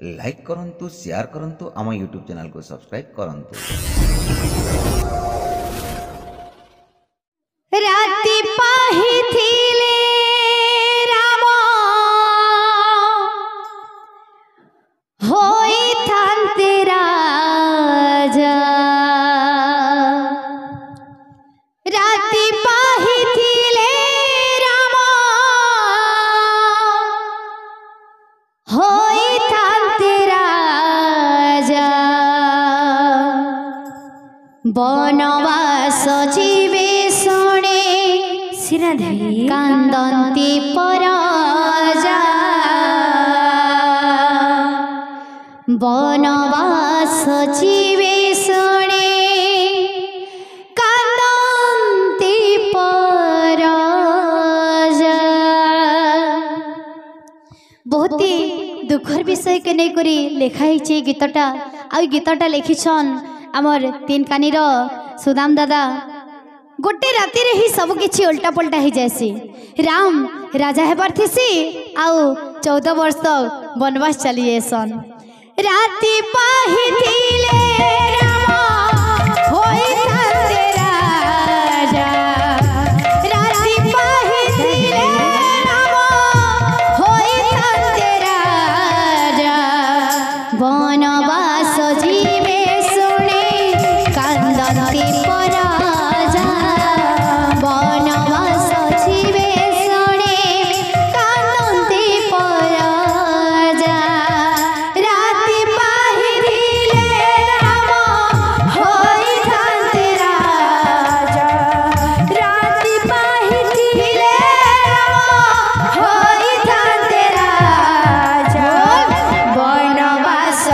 Like करंतु share करंतु आम यूट्यूब चैनल को सब्सक्राइब करंतु। राति पाहिथिले राम होइथान्ते राजा। राति पाहिथिले राम होइथान्ते राजा। बनवास जीवे कांदंती पराजा। बनवास जीवे शुणे कांदंती पराजा। बहुत ही दुखर विषय के नहीं करी लिखाई गीतटा। आ गीतटा लिखिछन आमर तीन कानीर सुदाम दादा। गोटे राति रे ही सब किछि उल्टा पल्टा हो जासी। राम राजा हेबार थिसी आउ 14 वर्ष बनवास चली जासन। राति पाहिथिले राम होइथान्ते राजा। राति पाहिथिले राम होइथान्ते राजा। बनवास जीवे शुणे कांदंती पराजा। बनवास जीवे शुणे कांदंती पराजा। राति पाहिथिले राम होइथान्ते राजा। राति पाहिथिले राम होइथान्ते राजा। बनवास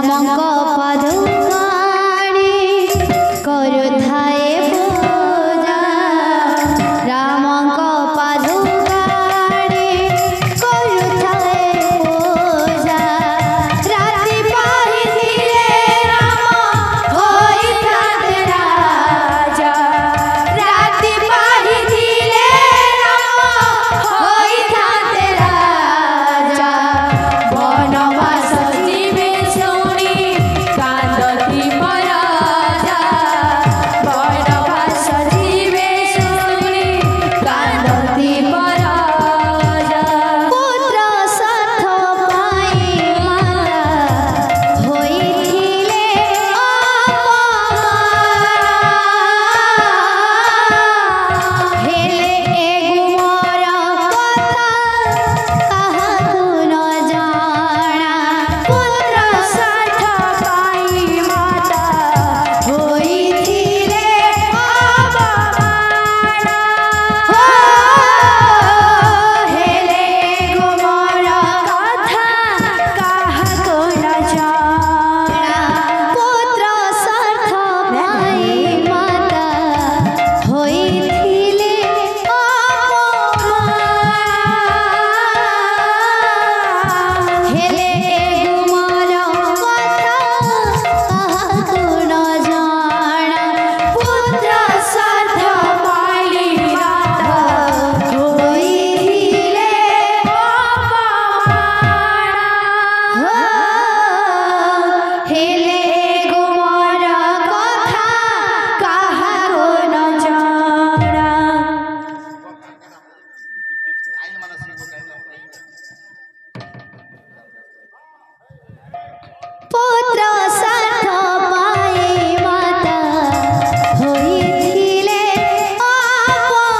ରାମଙ୍କ ପାଦୁକାଣୀ କରୁଥାଏ ପୂଜା ରାମଙ୍କ ପାଦୁକାଣୀ କରୁଥାଏ ପୂଜା ରାତି ପାହିଥିଲେ ରାମ ହୋଇଥାନ୍ତେ ରାଜା ରାତି ପାହିଥିଲେ ରାମ ହୋଇଥାନ୍ତେ ରାଜା ବନବାସ ଯିବେ ଶୁଣି କାନ୍ଦତି ପରାଜା ବନବାସ ଯିବେ ଶୁଣି କାନ୍ଦତି ପରାଜା ପୁତ୍ର ସ୍ୱାର୍ଥ ପାଇଁ ମାତା ହୋଇଥିଲେ ହେଲେ ଏ ଗୁମର କଥା କାହାକୁ ନ ଜଣା ପୁତ୍ର ସ୍ୱାର୍ଥ ପାଇଁ ମାତା ହୋଇଥିଲେ ଅପମାନା ହେଲେ ଗୁମର କଥା କାହାକୁ ନ ଜଣା ପୁତ୍ର ସ୍ୱାର୍ଥ ପାଇଁ ମାତା ହୋଇଥିଲେ ହେଲେ ଗୁମର କଥା କାହାକୁ ନ ଜଣା ପୁତ୍ର ସ୍ୱାର୍ଥ ପାଇଁ ମାତା ହୋଇଥିଲେ ହେଲେ ଗୁମର କଥା କାହାକୁ ନ ଜଣା ପୁତ୍ର ସ୍ୱାର୍ଥ ପାଇଁ ମାତା ହୋଇଥିଲେ ଅପମାନା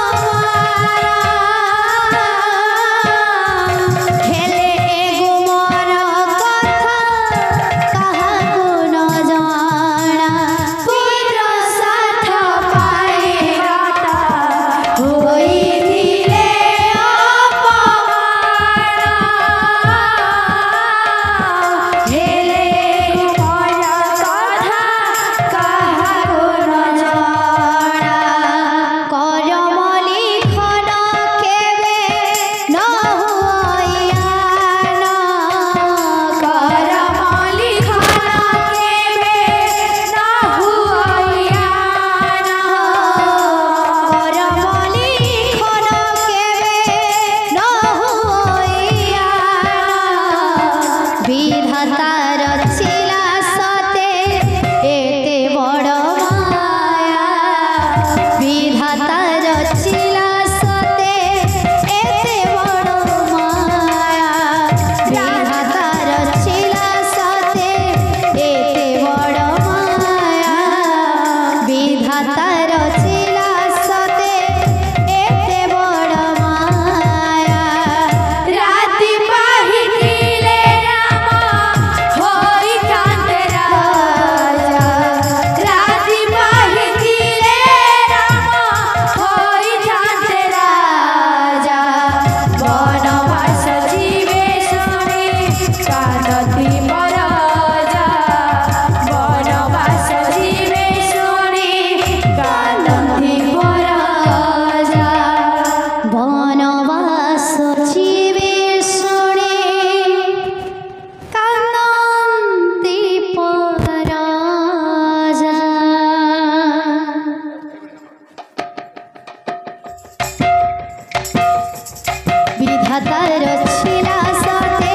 ହେଲେ ଗୁମର କଥା କାହାକୁ ନ ଜଣା ପୁତ୍ର ସ୍ୱାର୍ଥ ପାଇଁ ମାତା ହୋଇଥିଲେ ଅପମାନା ହେଲେ ଗୁମର କଥା କାହାକୁ ନ ଜଣା କରମ ଲିଖନ କେବେ ନ ହୁଅୟାନ କରମ ଲିଖନ କେବେ ନ ହୁଅୟାନ କରମ ଲିଖନ କେବେ ନ ହୁଅୟାନ ବିଧାତା ରଚିଲା ସତେ ଏତେ ବଡ଼ ମାୟା ବିଧାତା ରଚିଲା ସତେ ଏତେ ବଡ଼ ମାୟା ବିଧାତା ରଚିଲା ସତେ ଏତେ ବଡ଼ ମାୟା ବିଧାତା ରଚିଲା ସତେ ଏତେ ବଡ଼ ମାୟା ରାତି ପାହିଥିଲେ ରାମ ହୋଇଥାନ୍ତେ ରାଜା ରାତି ପାହିଥିଲେ ରାମ ହୋଇଥାନ୍ତେ ରାଜା ବନବାସ ଯିବେ ଶୁଣି କାନ୍ଦତି ପରାଜା ବନବାସ ଯିବେ ଶୁଣି କାନ୍ଦତି ପରାଜା ବନବାସ ଯିବେ ଶୁଣି କାନ୍ଦନ୍ତି ପରାଜା ବିଧାତା ରଚିଲା ସତେ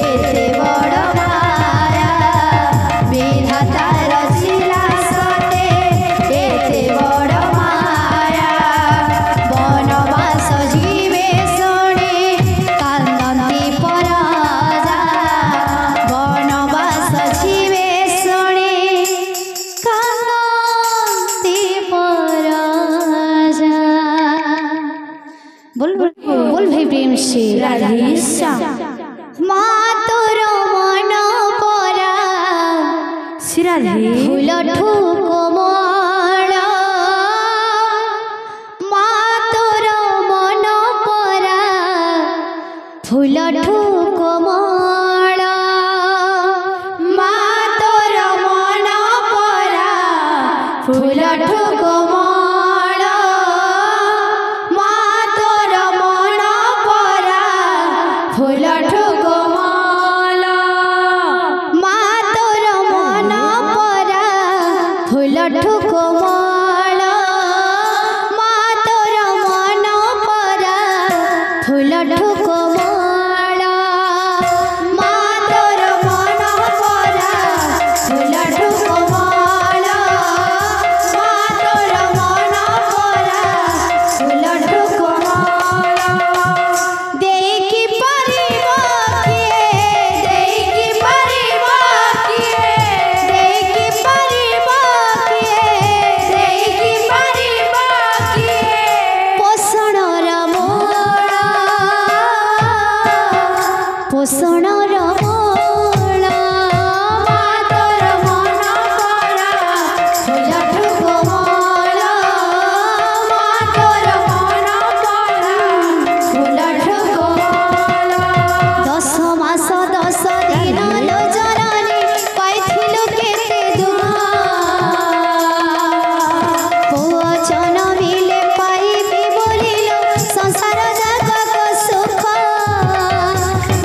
ଏତେ ବଡ଼ ମାୟା ବିଧାତା ରଚିଲା ସତେ ଏତେ ବଡ଼ ମାୟା ବନବାସ ଯିବେ ଶୁଣି କାନ୍ଦନ୍ତି ପରାଜା ବନବାସ ଯିବେ ଶୁଣି କାନ୍ଦନ୍ତି ପରାଜା बोल बोल बोल भाई प्रेम से राधेश्याम माँ तोर मन परा फूल ठुक मण माँ तोर मन परा फूल ठुक मण माँ फूलठु कोमल मा तोर मन परा फूलठु कोमल मा तोर मन परा फूलठु कोमल मा तोर मन परा फूलठु कोमल मा तोर मन परा फूलठु कोमल मा तोर मन परा फूलठु कोमल देखि परिब किए देखि परिब किए देखि परिब किए देखि परिब किए पोषणर मोळ पोषणर मोळ मा तोर मन परा फूलठु कोमल मा तोर मन परा फूलठु कोमल 10 मास 10 दिन लो जननी पाइथिलु केते दुख पुआ जनमिले पाइबी बोलिलो संसार जगत सुख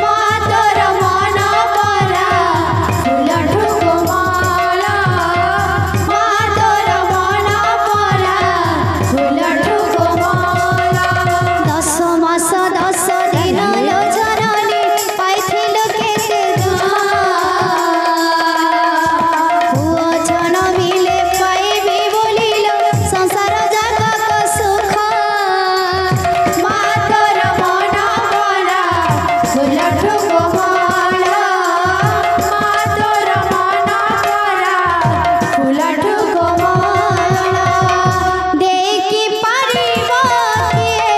मा तोर मन परा फूलठु कोमल मा तोर मन परा फूलठु कोमल 10 मास 10 दिन लो जननी पाइथिलु केते दुख पुआ जनमिले पाइबी बोलिलो संसार जगत सुख मा तोर मन परा फूलठु कोमल मा तोर मन परा फूलठु कोमल देखि परिब किए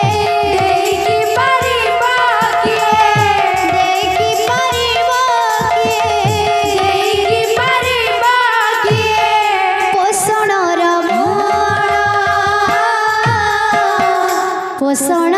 देखि परिब किए देखि परिब किए देखि परिब किए पोषणर मोळ पोषण